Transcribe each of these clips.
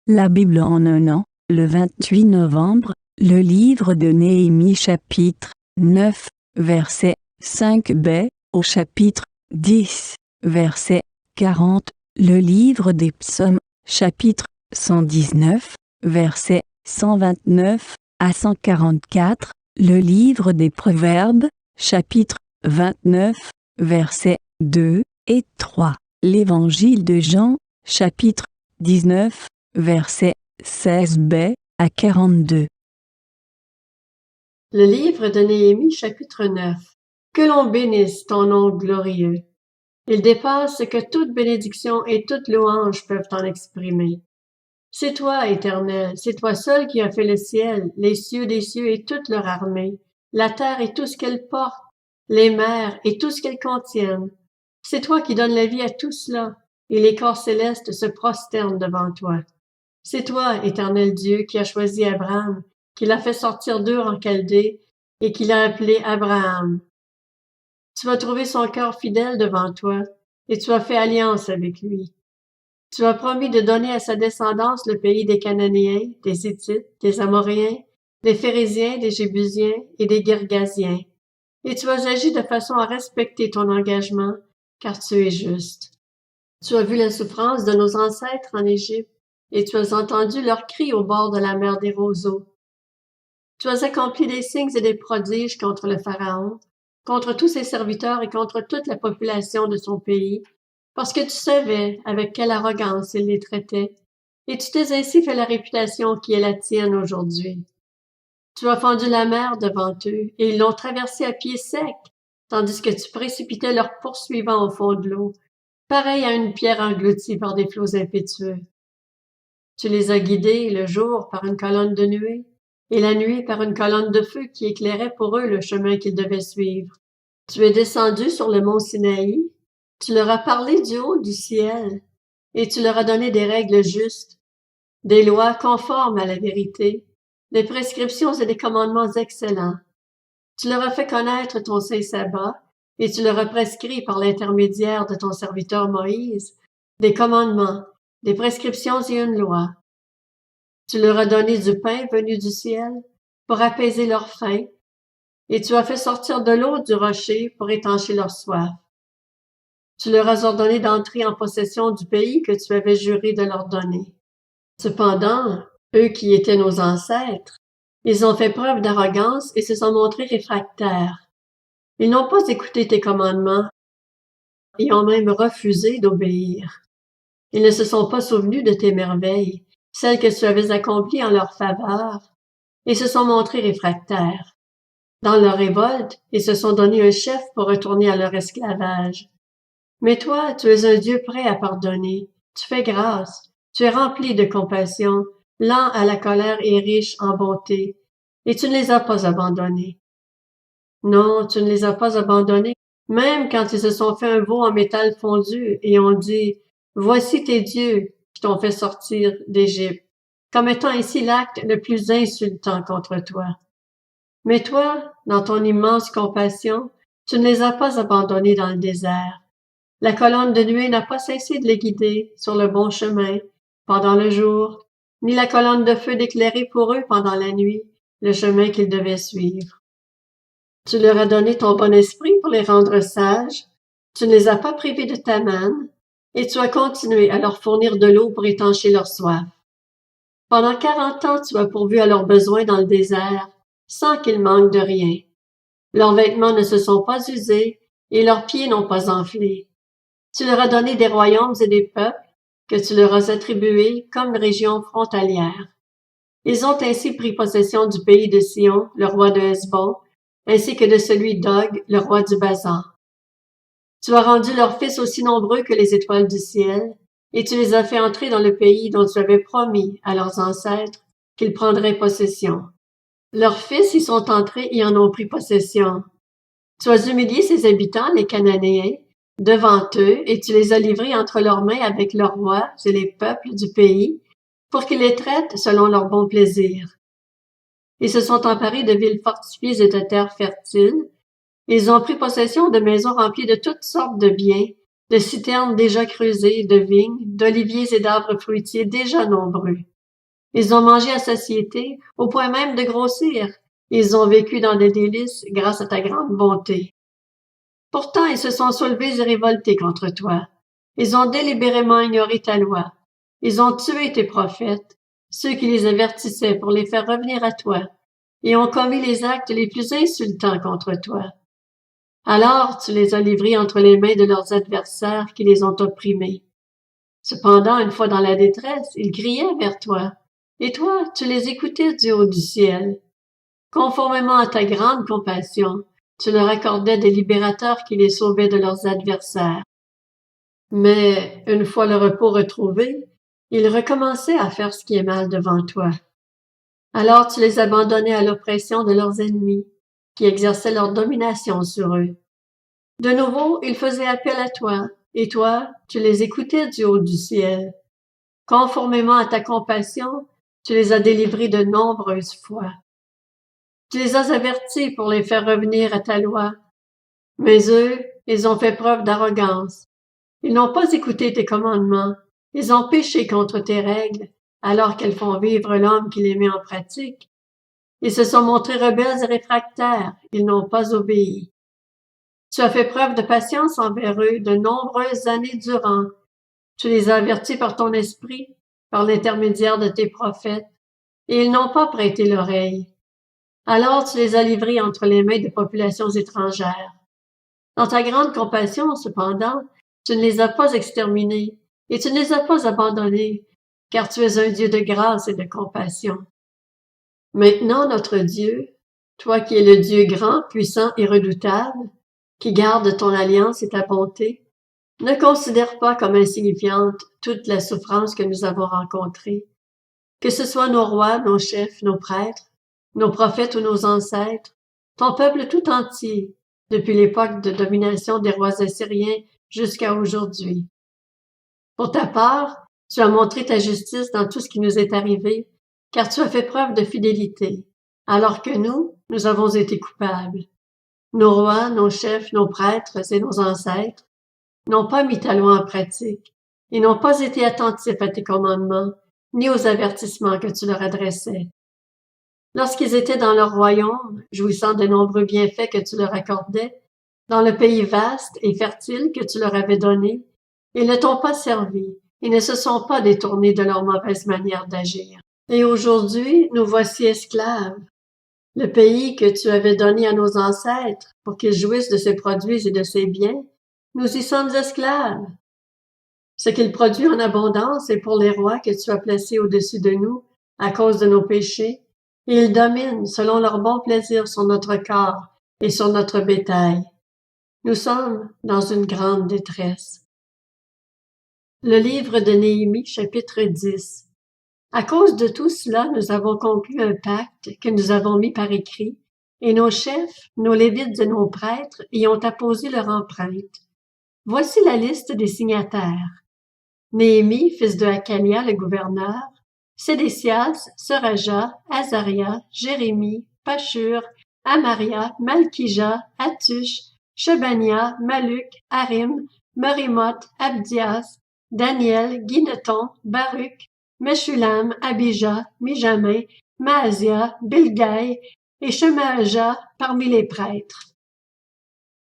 La Bible en un an, le 28 novembre, le livre de Néhémie chapitre 9, verset 5b, au chapitre 10, verset 40, le livre des psaumes, chapitre 119, verset 129 à 144, le livre des proverbes, chapitre 29, versets 2 et 3, l'évangile de Jean, chapitre 19, verset 16b à 42. Le livre de Néhémie, chapitre 9. Que l'on bénisse ton nom glorieux. Il dépasse ce que toute bénédiction et toute louange peuvent en exprimer. C'est toi, Éternel, c'est toi seul qui as fait le ciel, les cieux des cieux et toute leur armée, la terre et tout ce qu'elle porte, les mers et tout ce qu'elles contiennent. C'est toi qui donnes la vie à tout cela, et les corps célestes se prosternent devant toi. C'est toi, Éternel Dieu, qui as choisi Abraham, qui l'a fait sortir d'Ur en Chaldée, et qui l'a appelé Abraham. Tu as trouvé son cœur fidèle devant toi, et tu as fait alliance avec lui. Tu as promis de donner à sa descendance le pays des Cananéens, des Hittites, des Amoréens, des Phéréziens, des Jébusiens et des Girgasiens. Et tu as agi de façon à respecter ton engagement, car tu es juste. Tu as vu la souffrance de nos ancêtres en Égypte, et tu as entendu leurs cris au bord de la mer des roseaux. Tu as accompli des signes et des prodiges contre le Pharaon, contre tous ses serviteurs et contre toute la population de son pays, parce que tu savais avec quelle arrogance il les traitait, et tu t'es ainsi fait la réputation qui est la tienne aujourd'hui. Tu as fendu la mer devant eux, et ils l'ont traversée à pied sec, tandis que tu précipitais leurs poursuivants au fond de l'eau, pareil à une pierre engloutie par des flots impétueux. Tu les as guidés le jour par une colonne de nuée, et la nuit par une colonne de feu qui éclairait pour eux le chemin qu'ils devaient suivre. Tu es descendu sur le mont Sinaï, tu leur as parlé du haut du ciel, et tu leur as donné des règles justes, des lois conformes à la vérité, des prescriptions et des commandements excellents. Tu leur as fait connaître ton saint sabbat, et tu leur as prescrit par l'intermédiaire de ton serviteur Moïse des commandements, des prescriptions et une loi. Tu leur as donné du pain venu du ciel pour apaiser leur faim, et tu as fait sortir de l'eau du rocher pour étancher leur soif. Tu leur as ordonné d'entrer en possession du pays que tu avais juré de leur donner. Cependant, eux qui étaient nos ancêtres, ils ont fait preuve d'arrogance et se sont montrés réfractaires. Ils n'ont pas écouté tes commandements et ont même refusé d'obéir. Ils ne se sont pas souvenus de tes merveilles, celles que tu avais accomplies en leur faveur, et se sont montrés réfractaires. Dans leur révolte, ils se sont donné un chef pour retourner à leur esclavage. Mais toi, tu es un Dieu prêt à pardonner. Tu fais grâce. Tu es rempli de compassion, lent à la colère et riche en bonté. Et tu ne les as pas abandonnés. Non, tu ne les as pas abandonnés, même quand ils se sont fait un veau en métal fondu et ont dit « Voici tes dieux qui t'ont fait sortir d'Égypte », commettant ainsi l'acte le plus insultant contre toi. Mais toi, dans ton immense compassion, tu ne les as pas abandonnés dans le désert. La colonne de nuée n'a pas cessé de les guider sur le bon chemin pendant le jour, ni la colonne de feu d'éclairer pour eux pendant la nuit le chemin qu'ils devaient suivre. Tu leur as donné ton bon esprit pour les rendre sages, tu ne les as pas privés de ta manne, et tu as continué à leur fournir de l'eau pour étancher leur soif. Pendant 40 ans, tu as pourvu à leurs besoins dans le désert, sans qu'ils manquent de rien. Leurs vêtements ne se sont pas usés, et leurs pieds n'ont pas enflé. Tu leur as donné des royaumes et des peuples que tu leur as attribués comme régions frontalières. Ils ont ainsi pris possession du pays de Sion, le roi de Hesbon, ainsi que de celui d'Og, le roi du Basan. Tu as rendu leurs fils aussi nombreux que les étoiles du ciel, et tu les as fait entrer dans le pays dont tu avais promis à leurs ancêtres qu'ils prendraient possession. Leurs fils y sont entrés et en ont pris possession. Tu as humilié ses habitants, les Cananéens, devant eux, et tu les as livrés entre leurs mains avec leurs rois et les peuples du pays, pour qu'ils les traitent selon leur bon plaisir. Ils se sont emparés de villes fortifiées et de terres fertiles. Ils ont pris possession de maisons remplies de toutes sortes de biens, de citernes déjà creusées, de vignes, d'oliviers et d'arbres fruitiers déjà nombreux. Ils ont mangé à satiété, au point même de grossir. Ils ont vécu dans des délices grâce à ta grande bonté. Pourtant, ils se sont soulevés et révoltés contre toi. Ils ont délibérément ignoré ta loi. Ils ont tué tes prophètes, ceux qui les avertissaient pour les faire revenir à toi, et ont commis les actes les plus insultants contre toi. Alors tu les as livrés entre les mains de leurs adversaires qui les ont opprimés. Cependant, une fois dans la détresse, ils criaient vers toi, et toi, tu les écoutais du haut du ciel. Conformément à ta grande compassion, tu leur accordais des libérateurs qui les sauvaient de leurs adversaires. Mais, une fois le repos retrouvé, ils recommençaient à faire ce qui est mal devant toi. Alors tu les abandonnais à l'oppression de leurs ennemis, qui exerçaient leur domination sur eux. De nouveau, ils faisaient appel à toi, et toi, tu les écoutais du haut du ciel. Conformément à ta compassion, tu les as délivrés de nombreuses fois. Tu les as avertis pour les faire revenir à ta loi. Mais eux, ils ont fait preuve d'arrogance. Ils n'ont pas écouté tes commandements. Ils ont péché contre tes règles, alors qu'elles font vivre l'homme qui les met en pratique. Ils se sont montrés rebelles et réfractaires. Ils n'ont pas obéi. Tu as fait preuve de patience envers eux de nombreuses années durant. Tu les as avertis par ton esprit, par l'intermédiaire de tes prophètes, et ils n'ont pas prêté l'oreille. Alors tu les as livrés entre les mains de populations étrangères. Dans ta grande compassion, cependant, tu ne les as pas exterminés, et tu ne les as pas abandonnés, car tu es un Dieu de grâce et de compassion. Maintenant, notre Dieu, toi qui es le Dieu grand, puissant et redoutable, qui garde ton alliance et ta bonté, ne considère pas comme insignifiante toute la souffrance que nous avons rencontrée, que ce soit nos rois, nos chefs, nos prêtres, nos prophètes ou nos ancêtres, ton peuple tout entier, depuis l'époque de domination des rois assyriens jusqu'à aujourd'hui. Pour ta part, tu as montré ta justice dans tout ce qui nous est arrivé, car tu as fait preuve de fidélité, alors que nous avons été coupables. Nos rois, nos chefs, nos prêtres et nos ancêtres n'ont pas mis ta loi en pratique, et n'ont pas été attentifs à tes commandements, ni aux avertissements que tu leur adressais. Lorsqu'ils étaient dans leur royaume, jouissant de nombreux bienfaits que tu leur accordais, dans le pays vaste et fertile que tu leur avais donné, ils ne t'ont pas servi et ne se sont pas détournés de leur mauvaise manière d'agir. Et aujourd'hui, nous voici esclaves. Le pays que tu avais donné à nos ancêtres pour qu'ils jouissent de ses produits et de ses biens, nous y sommes esclaves. Ce qu'il produit en abondance est pour les rois que tu as placés au-dessus de nous à cause de nos péchés, et ils dominent selon leur bon plaisir sur notre corps et sur notre bétail. Nous sommes dans une grande détresse. Le livre de Néhémie, chapitre 10. À cause de tout cela, nous avons conclu un pacte que nous avons mis par écrit, et nos chefs, nos lévites et nos prêtres y ont apposé leur empreinte. Voici la liste des signataires. Néhémie, fils de Hakalia, le gouverneur, Sédécias, Seraja, Azaria, Jérémie, Pashur, Amaria, Malkija, Hatush, Shebania, Maluk, Harim, Merimoth, Abdias, Daniel, Guineton, Baruch, Meshulam, Abijah, Mijamin, Maasia, Bilgaï et Shemaaja parmi les prêtres.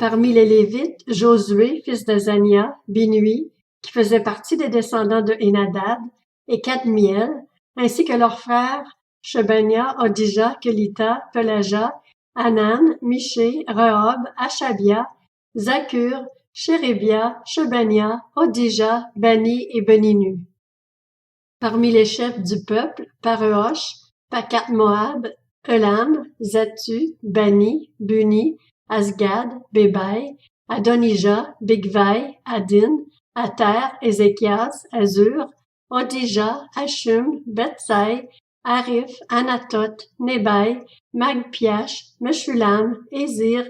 Parmi les Lévites, Josué, fils d'Azania, Binui, qui faisait partie des descendants de Hénadad, et Kadmiel, ainsi que leurs frères Shebania, Odija, Kelita, Pelaja, Hanan, Miché, Rehob, Achabia, Zakur, Shérébia, Shebania, Odija, Bani et Beninu. Parmi les chefs du peuple, Pareosh, Pakat Moab, Elam, Zatu, Bani, Buni, Asgad, Bébaï, Adonijah, Bigvai, Adin, Ater, Ézéchias, Azur, Odija, Hashum, Bethsaï, Arif, Anatot, Nebai, Magpiash, Meshulam, Ézir,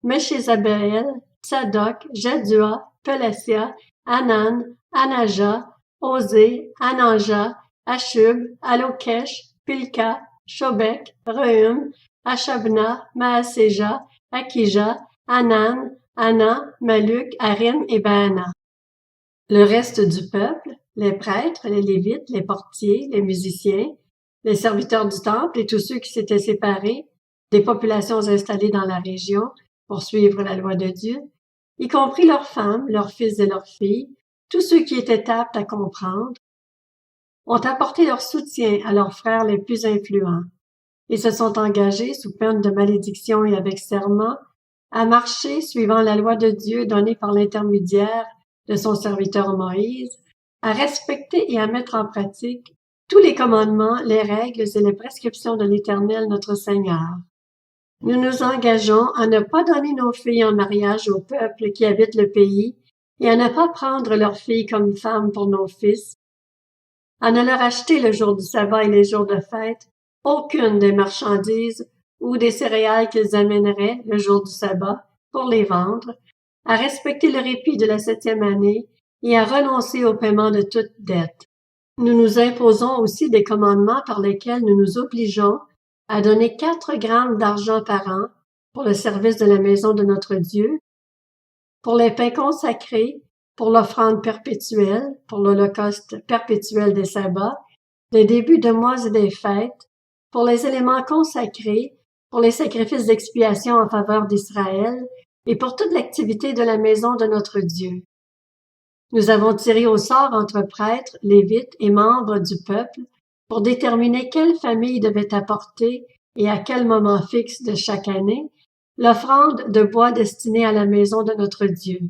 Meshézabeel, Tsadok, Jadua, Pelassia, Anan, Anaja, Osé, Ananja, Ashub, Alokesh, Pilka, Shobek, Reum, Ashabna, Maaseja, Akija, Anan, Ana, Maluk, Harim et Baana. Le reste du peuple, les prêtres, les lévites, les portiers, les musiciens, les serviteurs du temple et tous ceux qui s'étaient séparés des populations installées dans la région pour suivre la loi de Dieu, y compris leurs femmes, leurs fils et leurs filles, tous ceux qui étaient aptes à comprendre, ont apporté leur soutien à leurs frères les plus influents et se sont engagés sous peine de malédiction et avec serment à marcher suivant la loi de Dieu donnée par l'intermédiaire de son serviteur Moïse, à respecter et à mettre en pratique tous les commandements, les règles et les prescriptions de l'Éternel notre Seigneur. Nous nous engageons à ne pas donner nos filles en mariage au peuple qui habite le pays et à ne pas prendre leurs filles comme femmes pour nos fils, à ne leur acheter le jour du sabbat et les jours de fête aucune des marchandises ou des céréales qu'ils amèneraient le jour du sabbat pour les vendre, à respecter le répit de la 7e année et à renoncer au paiement de toute dette. Nous nous imposons aussi des commandements par lesquels nous nous obligeons à donner 4 grammes d'argent par an pour le service de la maison de notre Dieu, pour les pains consacrés, pour l'offrande perpétuelle, pour l'holocauste perpétuel des sabbats, des débuts de mois et des fêtes, pour les éléments consacrés, pour les sacrifices d'expiation en faveur d'Israël et pour toute l'activité de la maison de notre Dieu. Nous avons tiré au sort entre prêtres, lévites et membres du peuple pour déterminer quelle famille devait apporter et à quel moment fixe de chaque année l'offrande de bois destinée à la maison de notre Dieu.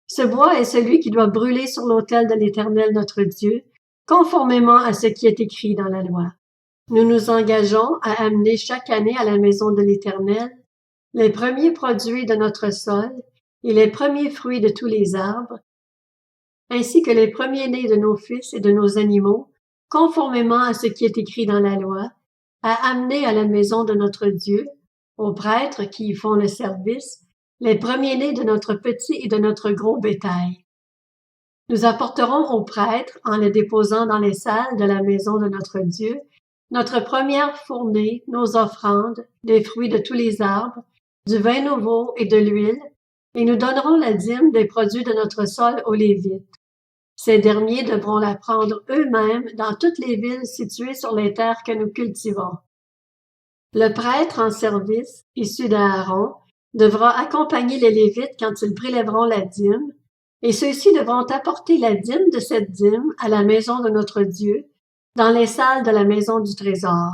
Ce bois est celui qui doit brûler sur l'autel de l'Éternel notre Dieu, conformément à ce qui est écrit dans la loi. Nous nous engageons à amener chaque année à la maison de l'Éternel les premiers produits de notre sol et les premiers fruits de tous les arbres, ainsi que les premiers-nés de nos fils et de nos animaux, conformément à ce qui est écrit dans la loi, à amener à la maison de notre Dieu, aux prêtres qui y font le service, les premiers-nés de notre petit et de notre gros bétail. Nous apporterons aux prêtres, en les déposant dans les salles de la maison de notre Dieu, notre première fournée, nos offrandes, des fruits de tous les arbres, du vin nouveau et de l'huile, et nous donnerons la dîme des produits de notre sol aux Lévites. Ces derniers devront la prendre eux-mêmes dans toutes les villes situées sur les terres que nous cultivons. Le prêtre en service, issu d'Aaron, devra accompagner les Lévites quand ils prélèveront la dîme, et ceux-ci devront apporter la dîme de cette dîme à la maison de notre Dieu, dans les salles de la maison du trésor.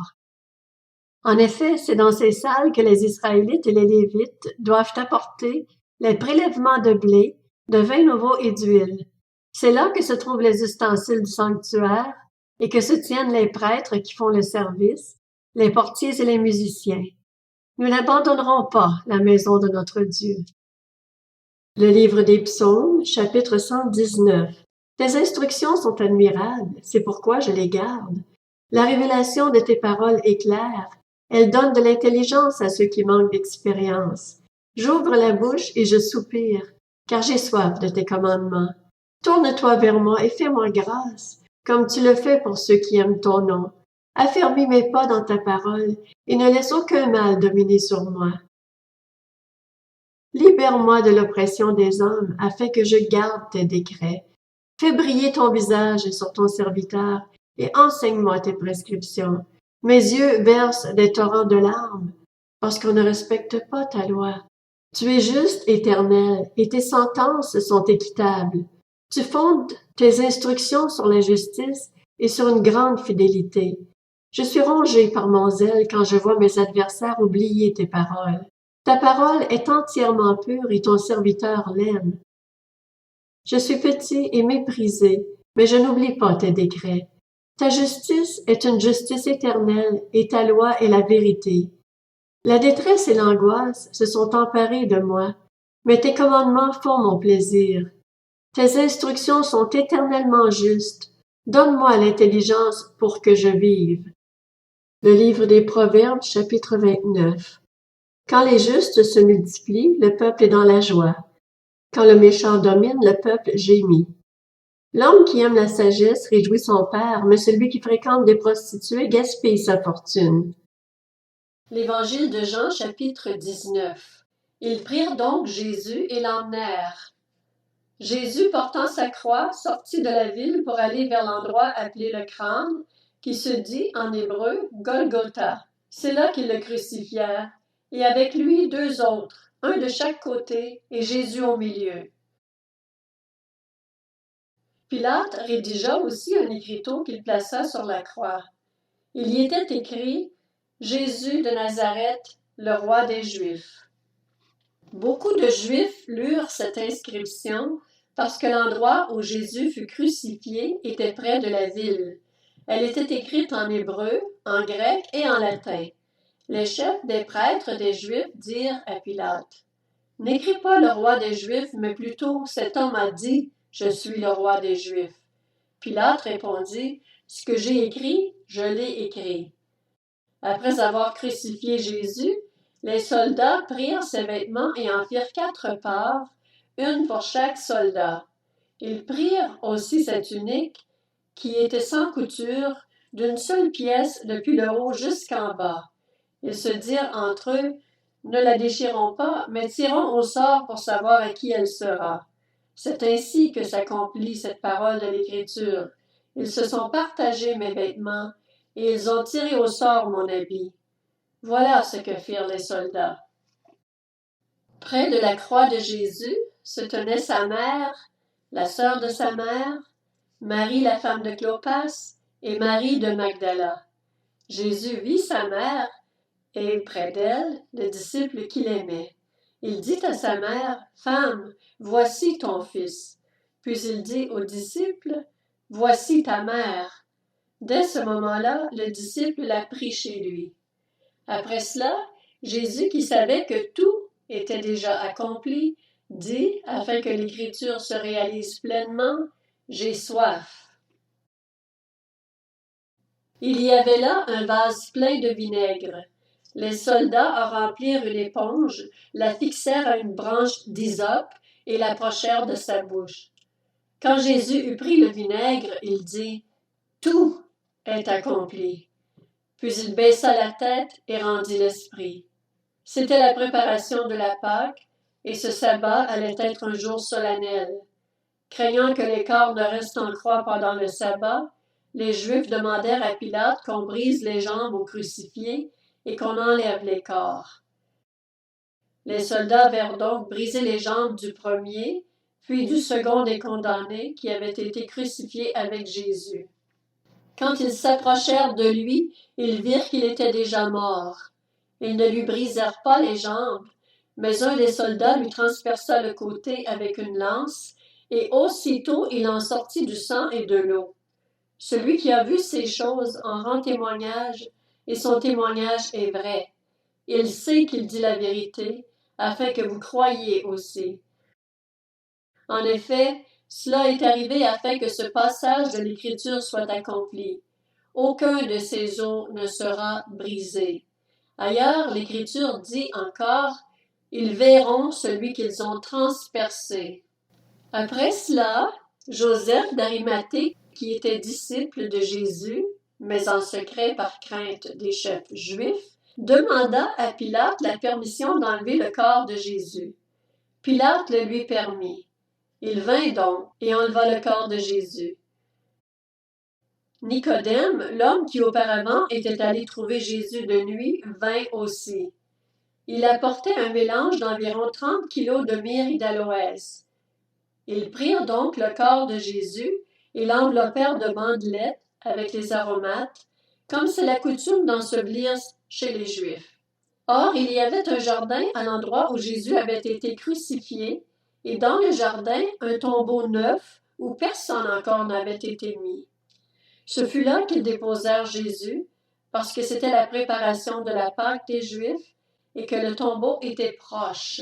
En effet, c'est dans ces salles que les Israélites et les Lévites doivent apporter les prélèvements de blé, de vin nouveau et d'huile. C'est là que se trouvent les ustensiles du sanctuaire et que se tiennent les prêtres qui font le service, les portiers et les musiciens. Nous n'abandonnerons pas la maison de notre Dieu. Le livre des Psaumes, chapitre 119. Tes instructions sont admirables, c'est pourquoi je les garde. La révélation de tes paroles est claire, elle donne de l'intelligence à ceux qui manquent d'expérience. J'ouvre la bouche et je soupire, car j'ai soif de tes commandements. Tourne-toi vers moi et fais-moi grâce, comme tu le fais pour ceux qui aiment ton nom. Affermis mes pas dans ta parole et ne laisse aucun mal dominer sur moi. Libère-moi de l'oppression des hommes afin que je garde tes décrets. Fais briller ton visage sur ton serviteur et enseigne-moi tes prescriptions. Mes yeux versent des torrents de larmes parce qu'on ne respecte pas ta loi. Tu es juste, Éternel, et tes sentences sont équitables. Tu fondes tes instructions sur la justice et sur une grande fidélité. Je suis rongé par mon zèle quand je vois mes adversaires oublier tes paroles. Ta parole est entièrement pure et ton serviteur l'aime. Je suis petit et méprisé, mais je n'oublie pas tes décrets. Ta justice est une justice éternelle et ta loi est la vérité. La détresse et l'angoisse se sont emparées de moi, mais tes commandements font mon plaisir. Tes instructions sont éternellement justes. Donne-moi l'intelligence pour que je vive. Le livre des Proverbes, chapitre 29. Quand les justes se multiplient, le peuple est dans la joie. Quand le méchant domine, le peuple gémit. L'homme qui aime la sagesse réjouit son père, mais celui qui fréquente des prostituées gaspille sa fortune. L'Évangile de Jean, chapitre 19. Ils prirent donc Jésus et l'emmenèrent. Jésus, portant sa croix, sortit de la ville pour aller vers l'endroit appelé le Crâne, qui se dit en hébreu Golgotha. C'est là qu'ils le crucifièrent, et avec lui deux autres, un de chaque côté et Jésus au milieu. Pilate rédigea aussi un écriteau qu'il plaça sur la croix. Il y était écrit « Jésus de Nazareth, le roi des Juifs ». Beaucoup de Juifs lurent cette inscription parce que l'endroit où Jésus fut crucifié était près de la ville. Elle était écrite en hébreu, en grec et en latin. Les chefs des prêtres des Juifs dirent à Pilate, « N'écris pas le roi des Juifs, mais plutôt cet homme a dit, je suis le roi des Juifs. » Pilate répondit, « Ce que j'ai écrit, je l'ai écrit. » Après avoir crucifié Jésus, les soldats prirent ses vêtements et en firent 4 parts, une pour chaque soldat. Ils prirent aussi sa tunique, qui était sans couture, d'une seule pièce depuis le haut jusqu'en bas. Ils se dirent entre eux, « Ne la déchirons pas, mais tirons au sort pour savoir à qui elle sera. » C'est ainsi que s'accomplit cette parole de l'Écriture. Ils se sont partagés mes vêtements, et ils ont tiré au sort mon habit. Voilà ce que firent les soldats. Près de la croix de Jésus se tenait sa mère, la sœur de sa mère, Marie la femme de Clopas et Marie de Magdala. Jésus vit sa mère et près d'elle le disciple qu'il aimait. Il dit à sa mère, « Femme, voici ton fils. » Puis il dit au disciple, « Voici ta mère. » Dès ce moment-là, le disciple la prit chez lui. Après cela, Jésus, qui savait que tout était déjà accompli, dit, afin que l'Écriture se réalise pleinement, « J'ai soif. » Il y avait là un vase plein de vinaigre. Les soldats en remplirent une éponge, la fixèrent à une branche d'hysope et l'approchèrent de sa bouche. Quand Jésus eut pris le vinaigre, il dit, « Tout est accompli. » Puis il baissa la tête et rendit l'esprit. C'était la préparation de la Pâque, et ce sabbat allait être un jour solennel. Craignant que les corps ne restent en croix pendant le sabbat, les Juifs demandèrent à Pilate qu'on brise les jambes aux crucifiés et qu'on enlève les corps. Les soldats vinrent donc briser les jambes du premier, puis du second des condamnés qui avaient été crucifiés avec Jésus. Quand ils s'approchèrent de lui, ils virent qu'il était déjà mort. Ils ne lui brisèrent pas les jambes, mais un des soldats lui transperça le côté avec une lance, et aussitôt il en sortit du sang et de l'eau. Celui qui a vu ces choses en rend témoignage, et son témoignage est vrai. Il sait qu'il dit la vérité, afin que vous croyiez aussi. En effet, cela est arrivé afin que ce passage de l'Écriture soit accompli. Aucun de ces os ne sera brisé. Ailleurs, l'Écriture dit encore, « Ils verront celui qu'ils ont transpercé. » Après cela, Joseph d'Arimathée, qui était disciple de Jésus, mais en secret par crainte des chefs juifs, demanda à Pilate la permission d'enlever le corps de Jésus. Pilate le lui permit. Il vint donc et enleva le corps de Jésus. Nicodème, l'homme qui auparavant était allé trouver Jésus de nuit, vint aussi. Il apportait un mélange d'environ 30 kilos de myrrhe et d'aloès. Ils prirent donc le corps de Jésus et l'enveloppèrent de bandelettes avec les aromates, comme c'est la coutume d'ensevelir chez les Juifs. Or, il y avait un jardin à l'endroit où Jésus avait été crucifié, et dans le jardin, un tombeau neuf où personne encore n'avait été mis. Ce fut là qu'ils déposèrent Jésus, parce que c'était la préparation de la Pâque des Juifs et que le tombeau était proche.